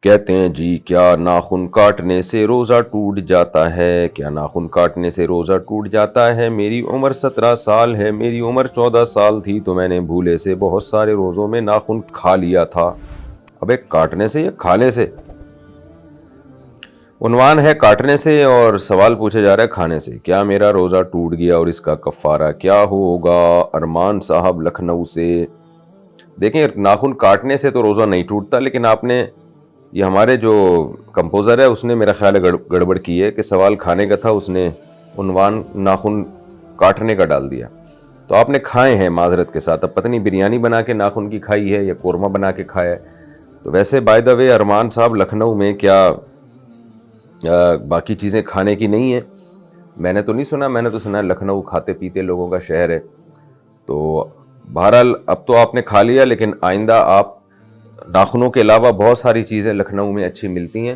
کہتے ہیں جی کیا ناخن کاٹنے سے روزہ ٹوٹ جاتا ہے؟ کیا ناخن کاٹنے سے روزہ ٹوٹ جاتا ہے؟ میری عمر 17 سال ہے، میری عمر 14 سال تھی تو میں نے بھولے سے بہت سارے روزوں میں ناخن کھا لیا تھا۔ ابے کاٹنے سے یا کھانے سے؟ عنوان ہے کاٹنے سے اور سوال پوچھا جا رہا ہے کھانے سے۔ کیا میرا روزہ ٹوٹ گیا اور اس کا کفارہ کیا ہوگا؟ ارمان صاحب لکھنؤ سے۔ دیکھیں ناخن کاٹنے سے تو روزہ نہیں ٹوٹتا، لیکن آپ نے یہ ہمارے جو کمپوزر ہے اس نے میرا خیال ہے گڑبڑ کی ہے کہ سوال کھانے کا تھا، اس نے عنوان ناخن کاٹنے کا ڈال دیا۔ تو آپ نے کھائے ہیں معذرت کے ساتھ، اب پتہ نہیں بریانی بنا کے ناخن کی کھائی ہے یا قورمہ بنا کے کھایا ہے۔ تو ویسے بائی دا وے ارمان صاحب لکھنؤ میں کیا باقی چیزیں کھانے کی نہیں ہیں؟ میں نے تو نہیں سنا، میں نے تو سنا لکھنؤ کھاتے پیتے لوگوں کا شہر ہے۔ تو بہرحال اب تو آپ نے کھا لیا، لیکن آئندہ آپ ناخنوں کے علاوہ بہت ساری چیزیں لکھنؤ میں اچھی ملتی ہیں۔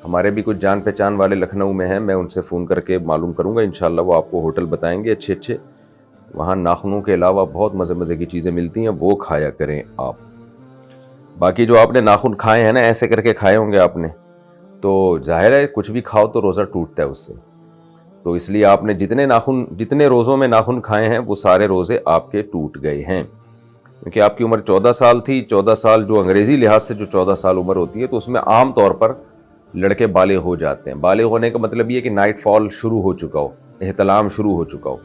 ہمارے بھی کچھ جان پہچان والے لکھنؤ میں ہیں، میں ان سے فون کر کے معلوم کروں گا، انشاءاللہ وہ آپ کو ہوٹل بتائیں گے اچھے اچھے۔ وہاں ناخنوں کے علاوہ بہت مزے مزے کی چیزیں ملتی ہیں، وہ کھایا کریں آپ۔ باقی جو آپ نے ناخن کھائے ہیں نا، ایسے کر کے کھائے ہوں گے آپ نے، تو ظاہر ہے کچھ بھی کھاؤ تو روزہ ٹوٹتا ہے اس سے۔ تو اس لیے آپ نے جتنے روزوں میں ناخن کھائے ہیں وہ سارے روزے آپ کے ٹوٹ گئے ہیں، کیونکہ آپ کی عمر 14 سال تھی۔ 14 سال جو انگریزی لحاظ سے جو 14 سال عمر ہوتی ہے، تو اس میں عام طور پر لڑکے بالغ ہو جاتے ہیں۔ بالغ ہونے کا مطلب یہ کہ نائٹ فال شروع ہو چکا ہو، احتلام شروع ہو چکا ہو۔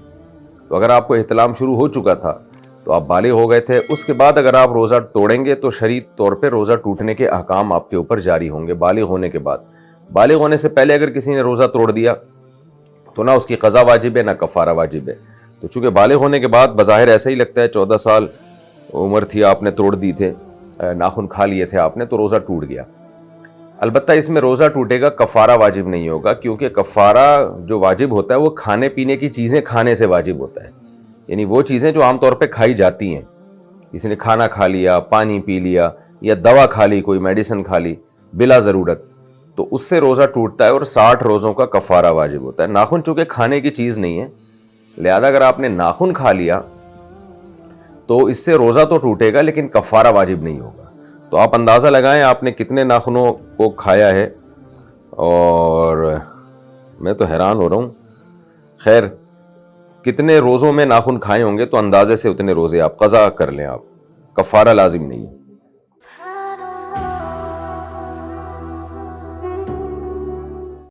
تو اگر آپ کو احتلام شروع ہو چکا تھا تو آپ بالغ ہو گئے تھے، اس کے بعد اگر آپ روزہ توڑیں گے تو شرعی طور پہ روزہ ٹوٹنے کے احکام آپ کے اوپر جاری ہوں گے بالغ ہونے کے بعد۔ بالغ ہونے سے پہلے اگر کسی نے روزہ توڑ دیا تو نہ اس کی قضا واجب ہے نہ کفارہ واجب ہے۔ تو چونکہ بالغ ہونے کے بعد بظاہر ایسا ہی لگتا ہے 14 سال عمر تھی، آپ نے توڑ دی تھے، ناخن کھا لیے تھے آپ نے، تو روزہ ٹوٹ گیا۔ البتہ اس میں روزہ ٹوٹے گا، کفارہ واجب نہیں ہوگا، کیونکہ کفارہ جو واجب ہوتا ہے وہ کھانے پینے کی چیزیں کھانے سے واجب ہوتا ہے، یعنی وہ چیزیں جو عام طور پہ کھائی جاتی ہیں۔ کسی نے کھانا کھا لیا، پانی پی لیا یا دوا کھا لی، کوئی میڈیسن کھا لی بلا ضرورت، تو اس سے روزہ ٹوٹتا ہے اور 60 روزوں کا کفارہ واجب ہوتا ہے۔ ناخن چونکہ کھانے کی چیز نہیں ہے، لہذا اگر آپ نے ناخن کھا لیا تو اس سے روزہ تو ٹوٹے گا لیکن کفارہ واجب نہیں ہوگا۔ تو آپ اندازہ لگائیں آپ نے کتنے ناخنوں کو کھایا ہے، اور میں تو حیران ہو رہا ہوں۔ خیر کتنے روزوں میں ناخن کھائے ہوں گے تو اندازے سے اتنے روزے آپ قضا کر لیں، آپ کفارہ لازم نہیں ہے۔